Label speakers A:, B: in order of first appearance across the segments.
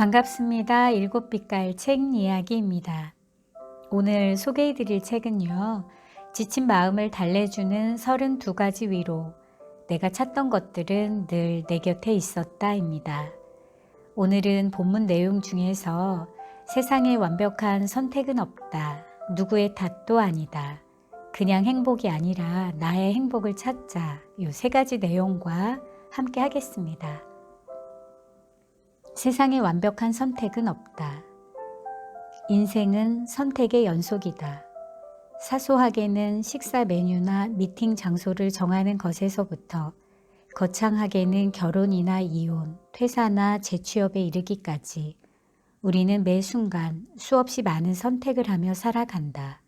A: 반갑습니다. 일곱 빛깔 책 이야기입니다. 오늘 소개해 드릴 책은요. 지친 마음을 달래주는 32가지 위로 내가 찾던 것들은 늘 내 곁에 있었다입니다. 오늘은 본문 내용 중에서 세상에 완벽한 선택은 없다. 누구의 탓도 아니다. 그냥 행복이 아니라 나의 행복을 찾자. 이 세 가지 내용과 함께 하겠습니다. 세상에 완벽한 선택은 없다. 인생은 선택의 연속이다. 사소하게는 식사 메뉴나 미팅 장소를 정하는 것에서부터 거창하게는 결혼이나 이혼, 퇴사나 재취업에 이르기까지 우리는 매 순간 수없이 많은 선택을 하며 살아간다.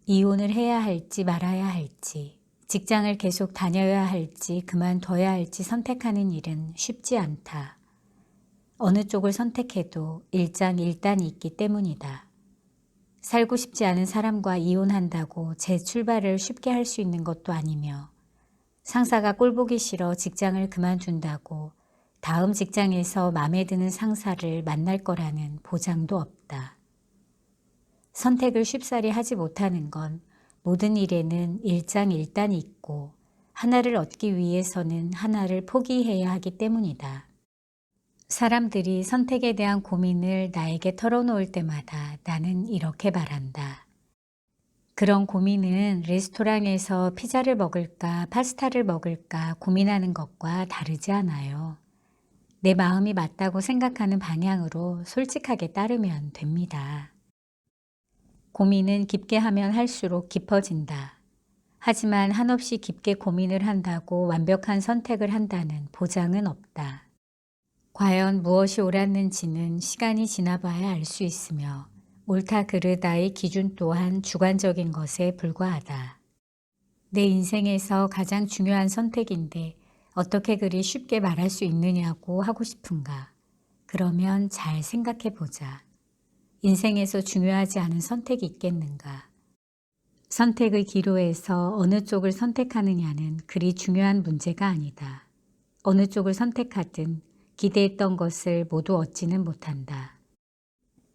A: 이혼을 해야 할지 말아야 할지, 직장을 계속 다녀야 할지 그만둬야 할지 선택하는 일은 쉽지 않다. 어느 쪽을 선택해도 일장일단이 있기 때문이다. 살고 싶지 않은 사람과 이혼한다고 재출발을 쉽게 할 수 있는 것도 아니며 상사가 꼴보기 싫어 직장을 그만둔다고 다음 직장에서 마음에 드는 상사를 만날 거라는 보장도 없다. 선택을 쉽사리 하지 못하는 건 모든 일에는 일장일단이 있고 하나를 얻기 위해서는 하나를 포기해야 하기 때문이다. 사람들이 선택에 대한 고민을 나에게 털어놓을 때마다 나는 이렇게 말한다. 그런 고민은 레스토랑에서 피자를 먹을까 파스타를 먹을까 고민하는 것과 다르지 않아요. 내 마음이 맞다고 생각하는 방향으로 솔직하게 따르면 됩니다. 고민은 깊게 하면 할수록 깊어진다. 하지만 한없이 깊게 고민을 한다고 완벽한 선택을 한다는 보장은 없다. 과연 무엇이 옳았는지는 시간이 지나봐야 알 수 있으며 옳다 그르다의 기준 또한 주관적인 것에 불과하다. 내 인생에서 가장 중요한 선택인데 어떻게 그리 쉽게 말할 수 있느냐고 하고 싶은가? 그러면 잘 생각해 보자. 인생에서 중요하지 않은 선택이 있겠는가? 선택의 기로에서 어느 쪽을 선택하느냐는 그리 중요한 문제가 아니다. 어느 쪽을 선택하든 기대했던 것을 모두 얻지는 못한다.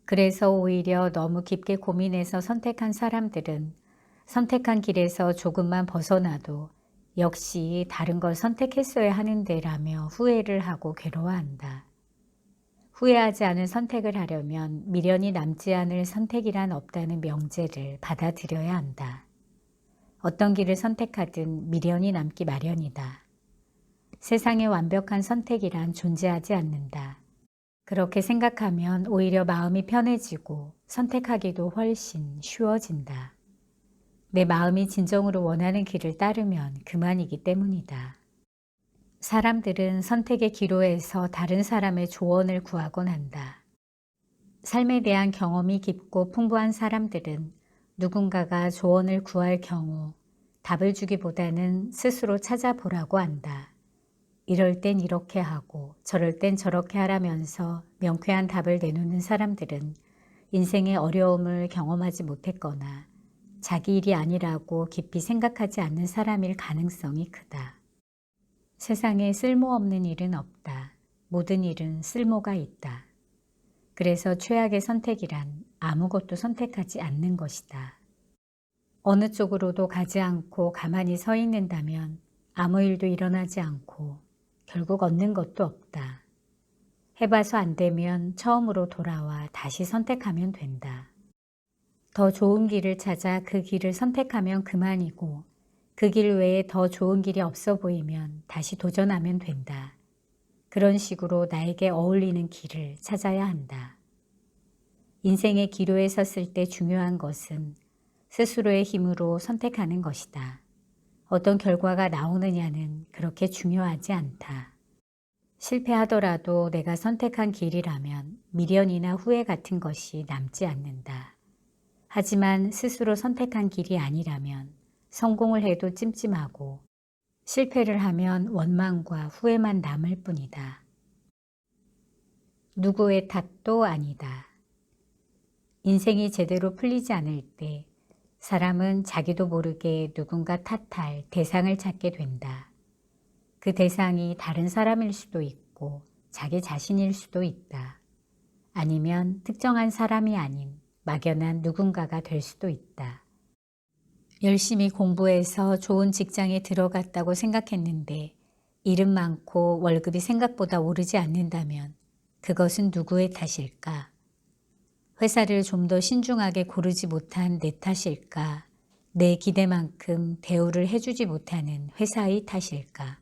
A: 그래서 오히려 너무 깊게 고민해서 선택한 사람들은 선택한 길에서 조금만 벗어나도 역시 다른 걸 선택했어야 하는데 라며 후회를 하고 괴로워한다. 후회하지 않은 선택을 하려면 미련이 남지 않을 선택이란 없다는 명제를 받아들여야 한다. 어떤 길을 선택하든 미련이 남기 마련이다. 세상에 완벽한 선택이란 존재하지 않는다. 그렇게 생각하면 오히려 마음이 편해지고 선택하기도 훨씬 쉬워진다. 내 마음이 진정으로 원하는 길을 따르면 그만이기 때문이다. 사람들은 선택의 기로에서 다른 사람의 조언을 구하곤 한다. 삶에 대한 경험이 깊고 풍부한 사람들은 누군가가 조언을 구할 경우 답을 주기보다는 스스로 찾아보라고 한다. 이럴 땐 이렇게 하고 저럴 땐 저렇게 하라면서 명쾌한 답을 내놓는 사람들은 인생의 어려움을 경험하지 못했거나 자기 일이 아니라고 깊이 생각하지 않는 사람일 가능성이 크다. 세상에 쓸모없는 일은 없다. 모든 일은 쓸모가 있다. 그래서 최악의 선택이란 아무것도 선택하지 않는 것이다. 어느 쪽으로도 가지 않고 가만히 서 있는다면 아무 일도 일어나지 않고 결국 얻는 것도 없다. 해봐서 안 되면 처음으로 돌아와 다시 선택하면 된다. 더 좋은 길을 찾아 그 길을 선택하면 그만이고 그 길 외에 더 좋은 길이 없어 보이면 다시 도전하면 된다. 그런 식으로 나에게 어울리는 길을 찾아야 한다. 인생의 기로에 섰을 때 중요한 것은 스스로의 힘으로 선택하는 것이다. 어떤 결과가 나오느냐는 그렇게 중요하지 않다. 실패하더라도 내가 선택한 길이라면 미련이나 후회 같은 것이 남지 않는다. 하지만 스스로 선택한 길이 아니라면 성공을 해도 찜찜하고 실패를 하면 원망과 후회만 남을 뿐이다. 누구의 탓도 아니다. 인생이 제대로 풀리지 않을 때 사람은 자기도 모르게 누군가 탓할 대상을 찾게 된다. 그 대상이 다른 사람일 수도 있고 자기 자신일 수도 있다. 아니면 특정한 사람이 아닌 막연한 누군가가 될 수도 있다. 열심히 공부해서 좋은 직장에 들어갔다고 생각했는데 일은 많고 월급이 생각보다 오르지 않는다면 그것은 누구의 탓일까? 회사를 좀 더 신중하게 고르지 못한 내 탓일까? 내 기대만큼 대우를 해주지 못하는 회사의 탓일까?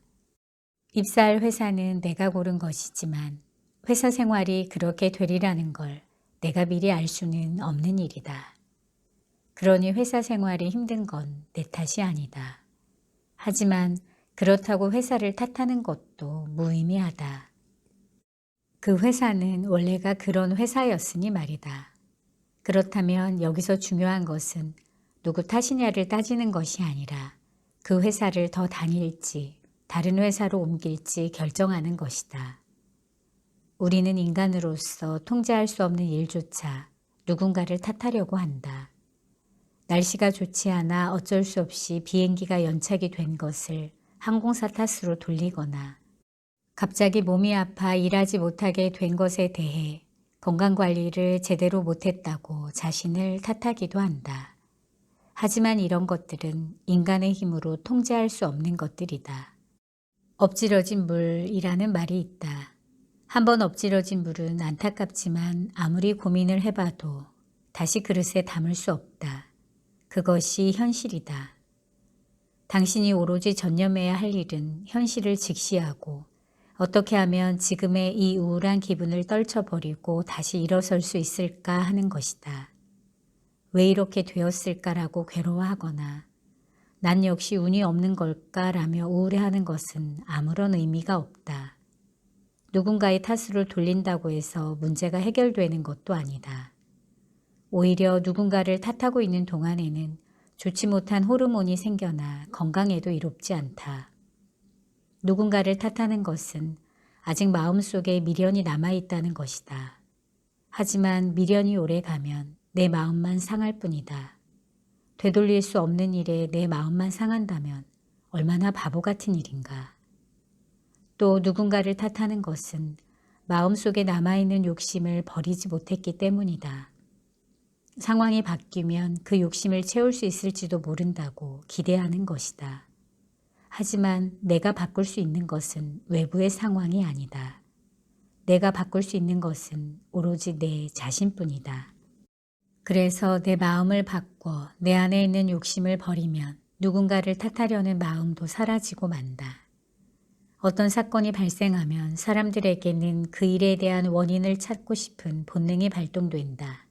A: 입사할 회사는 내가 고른 것이지만 회사 생활이 그렇게 되리라는 걸 내가 미리 알 수는 없는 일이다. 그러니 회사 생활이 힘든 건 내 탓이 아니다. 하지만 그렇다고 회사를 탓하는 것도 무의미하다. 그 회사는 원래가 그런 회사였으니 말이다. 그렇다면 여기서 중요한 것은 누구 탓이냐를 따지는 것이 아니라 그 회사를 더 다닐지 다른 회사로 옮길지 결정하는 것이다. 우리는 인간으로서 통제할 수 없는 일조차 누군가를 탓하려고 한다. 날씨가 좋지 않아 어쩔 수 없이 비행기가 연착이 된 것을 항공사 탓으로 돌리거나 갑자기 몸이 아파 일하지 못하게 된 것에 대해 건강관리를 제대로 못했다고 자신을 탓하기도 한다. 하지만 이런 것들은 인간의 힘으로 통제할 수 없는 것들이다. 엎질러진 물이라는 말이 있다. 한번 엎질러진 물은 안타깝지만 아무리 고민을 해봐도 다시 그릇에 담을 수 없다. 그것이 현실이다. 당신이 오로지 전념해야 할 일은 현실을 직시하고 어떻게 하면 지금의 이 우울한 기분을 떨쳐버리고 다시 일어설 수 있을까 하는 것이다. 왜 이렇게 되었을까라고 괴로워하거나 난 역시 운이 없는 걸까라며 우울해하는 것은 아무런 의미가 없다. 누군가의 탓으로 돌린다고 해서 문제가 해결되는 것도 아니다. 오히려 누군가를 탓하고 있는 동안에는 좋지 못한 호르몬이 생겨나 건강에도 이롭지 않다. 누군가를 탓하는 것은 아직 마음속에 미련이 남아있다는 것이다. 하지만 미련이 오래가면 내 마음만 상할 뿐이다. 되돌릴 수 없는 일에 내 마음만 상한다면 얼마나 바보 같은 일인가. 또 누군가를 탓하는 것은 마음속에 남아있는 욕심을 버리지 못했기 때문이다. 상황이 바뀌면 그 욕심을 채울 수 있을지도 모른다고 기대하는 것이다. 하지만 내가 바꿀 수 있는 것은 외부의 상황이 아니다. 내가 바꿀 수 있는 것은 오로지 내 자신뿐이다. 그래서 내 마음을 바꿔 내 안에 있는 욕심을 버리면 누군가를 탓하려는 마음도 사라지고 만다. 어떤 사건이 발생하면 사람들에게는 그 일에 대한 원인을 찾고 싶은 본능이 발동된다.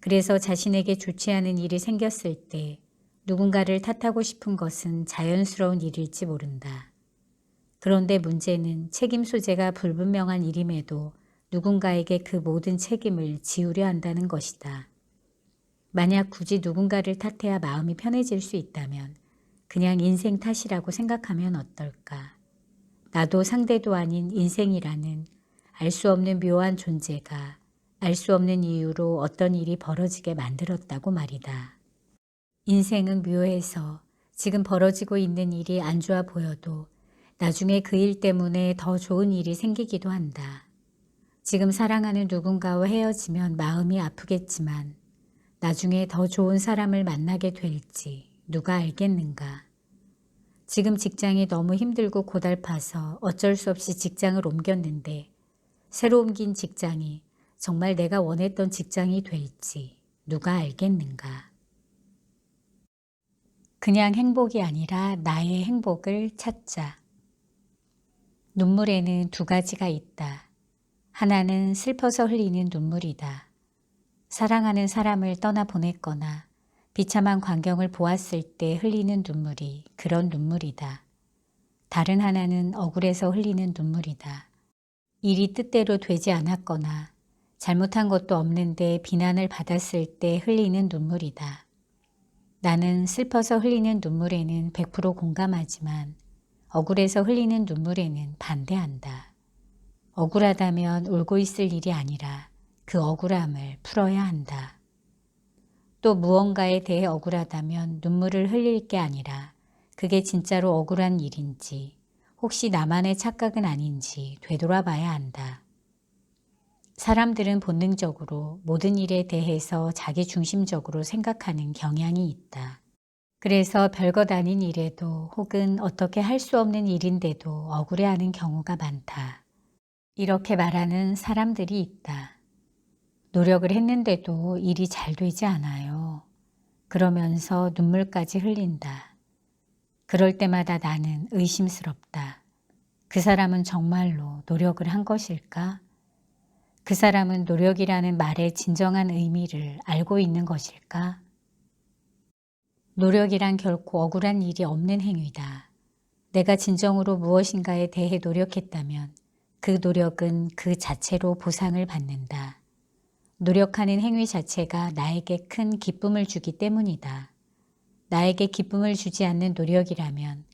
A: 그래서 자신에게 좋지 않은 일이 생겼을 때 누군가를 탓하고 싶은 것은 자연스러운 일일지 모른다. 그런데 문제는 책임 소재가 불분명한 일임에도 누군가에게 그 모든 책임을 지우려 한다는 것이다. 만약 굳이 누군가를 탓해야 마음이 편해질 수 있다면 그냥 인생 탓이라고 생각하면 어떨까? 나도 상대도 아닌 인생이라는 알 수 없는 묘한 존재가 알 수 없는 이유로 어떤 일이 벌어지게 만들었다고 말이다. 인생은 묘해서 지금 벌어지고 있는 일이 안 좋아 보여도 나중에 그 일 때문에 더 좋은 일이 생기기도 한다. 지금 사랑하는 누군가와 헤어지면 마음이 아프겠지만 나중에 더 좋은 사람을 만나게 될지 누가 알겠는가. 지금 직장이 너무 힘들고 고달파서 어쩔 수 없이 직장을 옮겼는데 새로 옮긴 직장이 정말 내가 원했던 직장이 될지 누가 알겠는가. 그냥 행복이 아니라 나의 행복을 찾자. 눈물에는 두 가지가 있다. 하나는 슬퍼서 흘리는 눈물이다. 사랑하는 사람을 떠나보냈거나 비참한 광경을 보았을 때 흘리는 눈물이 그런 눈물이다. 다른 하나는 억울해서 흘리는 눈물이다. 일이 뜻대로 되지 않았거나 잘못한 것도 없는데 비난을 받았을 때 흘리는 눈물이다. 나는 슬퍼서 흘리는 눈물에는 100% 공감하지만 억울해서 흘리는 눈물에는 반대한다. 억울하다면 울고 있을 일이 아니라 그 억울함을 풀어야 한다. 또 무언가에 대해 억울하다면 눈물을 흘릴 게 아니라 그게 진짜로 억울한 일인지 혹시 나만의 착각은 아닌지 되돌아봐야 한다. 사람들은 본능적으로 모든 일에 대해서 자기중심적으로 생각하는 경향이 있다. 그래서 별것 아닌 일에도 혹은 어떻게 할 수 없는 일인데도 억울해하는 경우가 많다. 이렇게 말하는 사람들이 있다. 노력을 했는데도 일이 잘 되지 않아요. 그러면서 눈물까지 흘린다. 그럴 때마다 나는 의심스럽다. 그 사람은 정말로 노력을 한 것일까? 그 사람은 노력이라는 말의 진정한 의미를 알고 있는 것일까? 노력이란 결코 억울한 일이 없는 행위다. 내가 진정으로 무엇인가에 대해 노력했다면 그 노력은 그 자체로 보상을 받는다. 노력하는 행위 자체가 나에게 큰 기쁨을 주기 때문이다. 나에게 기쁨을 주지 않는 노력이라면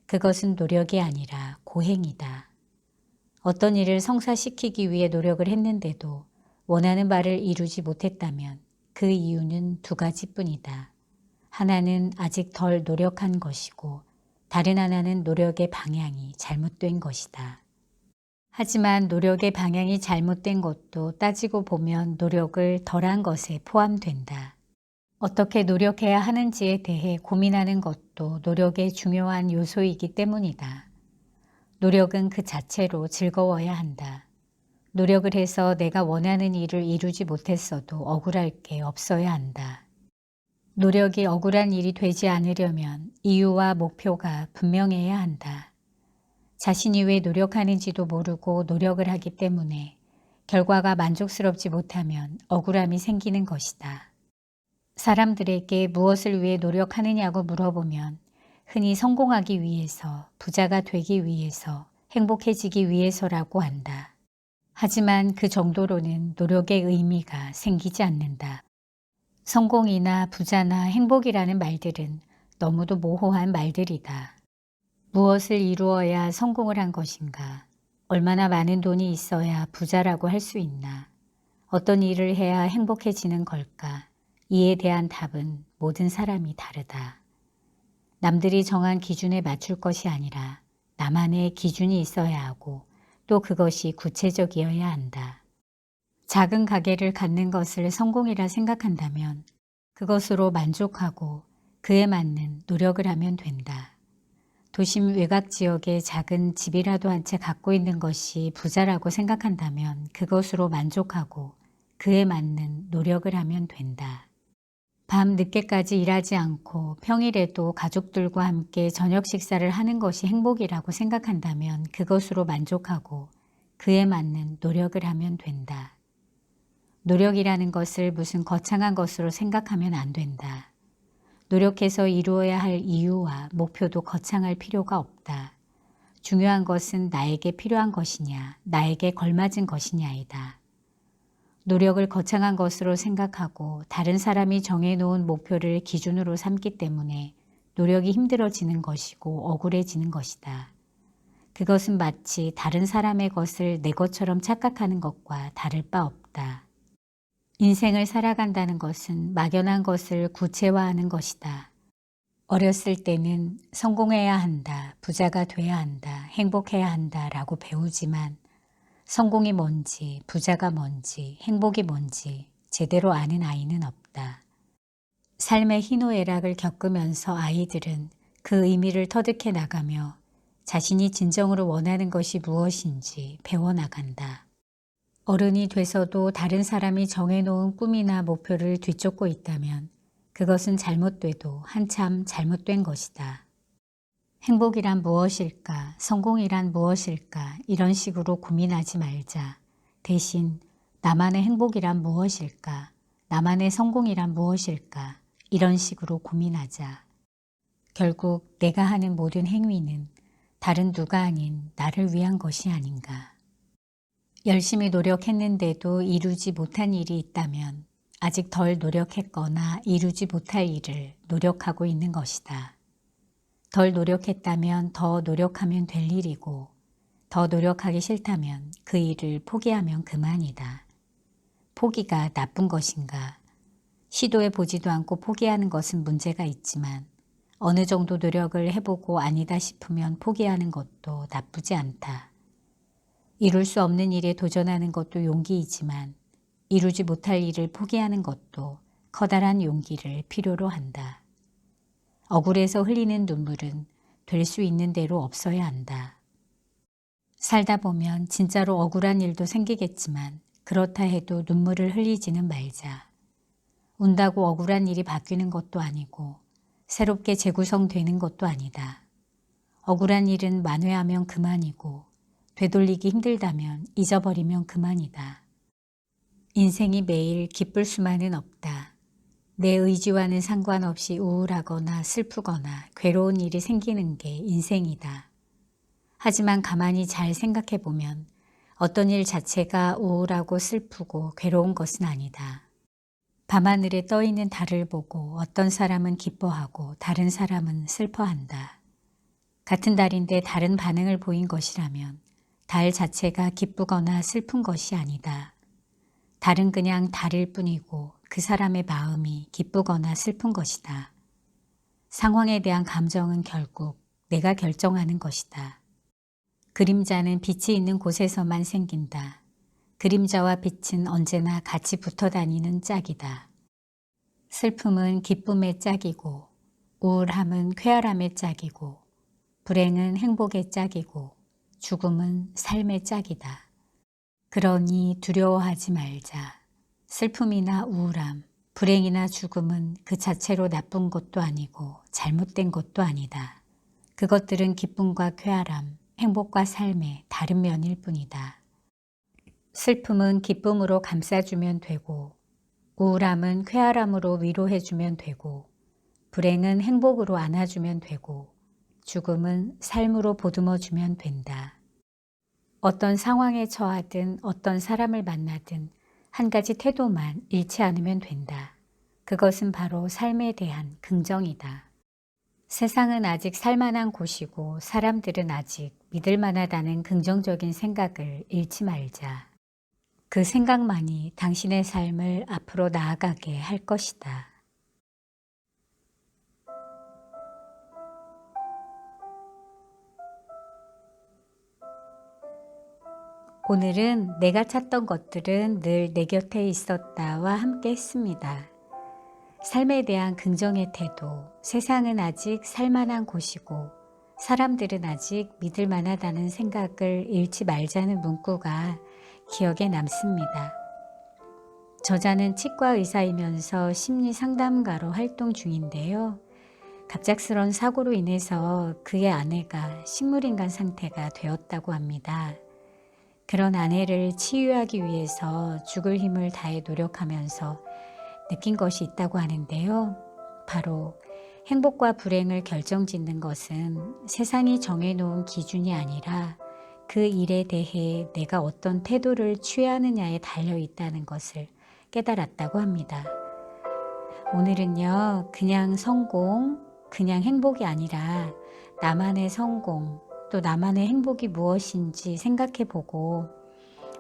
A: 그것은 노력이 아니라 고행이다. 어떤 일을 성사시키기 위해 노력을 했는데도 원하는 바를 이루지 못했다면 그 이유는 두 가지뿐이다. 하나는 아직 덜 노력한 것이고 다른 하나는 노력의 방향이 잘못된 것이다. 하지만 노력의 방향이 잘못된 것도 따지고 보면 노력을 덜한 것에 포함된다. 어떻게 노력해야 하는지에 대해 고민하는 것도 노력의 중요한 요소이기 때문이다. 노력은 그 자체로 즐거워야 한다. 노력을 해서 내가 원하는 일을 이루지 못했어도 억울할 게 없어야 한다. 노력이 억울한 일이 되지 않으려면 이유와 목표가 분명해야 한다. 자신이 왜 노력하는지도 모르고 노력을 하기 때문에 결과가 만족스럽지 못하면 억울함이 생기는 것이다. 사람들에게 무엇을 위해 노력하느냐고 물어보면 흔히 성공하기 위해서, 부자가 되기 위해서, 행복해지기 위해서라고 한다. 하지만 그 정도로는 노력의 의미가 생기지 않는다. 성공이나 부자나 행복이라는 말들은 너무도 모호한 말들이다. 무엇을 이루어야 성공을 한 것인가? 얼마나 많은 돈이 있어야 부자라고 할 수 있나? 어떤 일을 해야 행복해지는 걸까? 이에 대한 답은 모든 사람이 다르다. 남들이 정한 기준에 맞출 것이 아니라 나만의 기준이 있어야 하고 또 그것이 구체적이어야 한다. 작은 가게를 갖는 것을 성공이라 생각한다면 그것으로 만족하고 그에 맞는 노력을 하면 된다. 도심 외곽 지역에 작은 집이라도 한 채 갖고 있는 것이 부자라고 생각한다면 그것으로 만족하고 그에 맞는 노력을 하면 된다. 밤 늦게까지 일하지 않고 평일에도 가족들과 함께 저녁 식사를 하는 것이 행복이라고 생각한다면 그것으로 만족하고 그에 맞는 노력을 하면 된다. 노력이라는 것을 무슨 거창한 것으로 생각하면 안 된다. 노력해서 이루어야 할 이유와 목표도 거창할 필요가 없다. 중요한 것은 나에게 필요한 것이냐, 나에게 걸맞은 것이냐이다. 노력을 거창한 것으로 생각하고 다른 사람이 정해놓은 목표를 기준으로 삼기 때문에 노력이 힘들어지는 것이고 억울해지는 것이다. 그것은 마치 다른 사람의 것을 내 것처럼 착각하는 것과 다를 바 없다. 인생을 살아간다는 것은 막연한 것을 구체화하는 것이다. 어렸을 때는 성공해야 한다, 부자가 돼야 한다, 행복해야 한다 라고 배우지만 성공이 뭔지, 부자가 뭔지, 행복이 뭔지 제대로 아는 아이는 없다. 삶의 희노애락을 겪으면서 아이들은 그 의미를 터득해 나가며 자신이 진정으로 원하는 것이 무엇인지 배워나간다. 어른이 돼서도 다른 사람이 정해놓은 꿈이나 목표를 뒤쫓고 있다면 그것은 잘못돼도 한참 잘못된 것이다. 행복이란 무엇일까? 성공이란 무엇일까? 이런 식으로 고민하지 말자. 대신 나만의 행복이란 무엇일까? 나만의 성공이란 무엇일까? 이런 식으로 고민하자. 결국 내가 하는 모든 행위는 다른 누가 아닌 나를 위한 것이 아닌가. 열심히 노력했는데도 이루지 못한 일이 있다면 아직 덜 노력했거나 이루지 못할 일을 노력하고 있는 것이다. 덜 노력했다면 더 노력하면 될 일이고 더 노력하기 싫다면 그 일을 포기하면 그만이다. 포기가 나쁜 것인가? 시도해 보지도 않고 포기하는 것은 문제가 있지만 어느 정도 노력을 해보고 아니다 싶으면 포기하는 것도 나쁘지 않다. 이룰 수 없는 일에 도전하는 것도 용기이지만 이루지 못할 일을 포기하는 것도 커다란 용기를 필요로 한다. 억울해서 흘리는 눈물은 될 수 있는 대로 없어야 한다. 살다 보면 진짜로 억울한 일도 생기겠지만 그렇다 해도 눈물을 흘리지는 말자. 운다고 억울한 일이 바뀌는 것도 아니고 새롭게 재구성되는 것도 아니다. 억울한 일은 만회하면 그만이고 되돌리기 힘들다면 잊어버리면 그만이다. 인생이 매일 기쁠 수만은 없다. 내 의지와는 상관없이 우울하거나 슬프거나 괴로운 일이 생기는 게 인생이다. 하지만 가만히 잘 생각해보면 어떤 일 자체가 우울하고 슬프고 괴로운 것은 아니다. 밤하늘에 떠있는 달을 보고 어떤 사람은 기뻐하고 다른 사람은 슬퍼한다. 같은 달인데 다른 반응을 보인 것이라면 달 자체가 기쁘거나 슬픈 것이 아니다. 달은 그냥 달일 뿐이고 그 사람의 마음이 기쁘거나 슬픈 것이다. 상황에 대한 감정은 결국 내가 결정하는 것이다. 그림자는 빛이 있는 곳에서만 생긴다. 그림자와 빛은 언제나 같이 붙어 다니는 짝이다. 슬픔은 기쁨의 짝이고 우울함은 쾌활함의 짝이고 불행은 행복의 짝이고 죽음은 삶의 짝이다. 그러니 두려워하지 말자. 슬픔이나 우울함, 불행이나 죽음은 그 자체로 나쁜 것도 아니고 잘못된 것도 아니다. 그것들은 기쁨과 쾌활함, 행복과 삶의 다른 면일 뿐이다. 슬픔은 기쁨으로 감싸주면 되고 우울함은 쾌활함으로 위로해주면 되고 불행은 행복으로 안아주면 되고 죽음은 삶으로 보듬어주면 된다. 어떤 상황에 처하든 어떤 사람을 만나든 한 가지 태도만 잃지 않으면 된다. 그것은 바로 삶에 대한 긍정이다. 세상은 아직 살만한 곳이고 사람들은 아직 믿을 만하다는 긍정적인 생각을 잃지 말자. 그 생각만이 당신의 삶을 앞으로 나아가게 할 것이다. 오늘은 내가 찾던 것들은 늘 내 곁에 있었다와 함께 했습니다. 삶에 대한 긍정의 태도, 세상은 아직 살만한 곳이고 사람들은 아직 믿을 만하다는 생각을 잃지 말자는 문구가 기억에 남습니다. 저자는 치과 의사이면서 심리 상담가로 활동 중인데요. 갑작스런 사고로 인해서 그의 아내가 식물인간 상태가 되었다고 합니다. 그런 아내를 치유하기 위해서 죽을 힘을 다해 노력하면서 느낀 것이 있다고 하는데요. 바로 행복과 불행을 결정짓는 것은 세상이 정해놓은 기준이 아니라 그 일에 대해 내가 어떤 태도를 취하느냐에 달려 있다는 것을 깨달았다고 합니다. 오늘은요, 그냥 성공, 그냥 행복이 아니라 나만의 성공, 또 나만의 행복이 무엇인지 생각해보고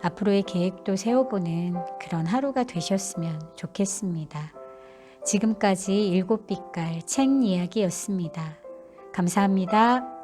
A: 앞으로의 계획도 세워보는 그런 하루가 되셨으면 좋겠습니다. 지금까지 7빛깔 책 이야기였습니다. 감사합니다.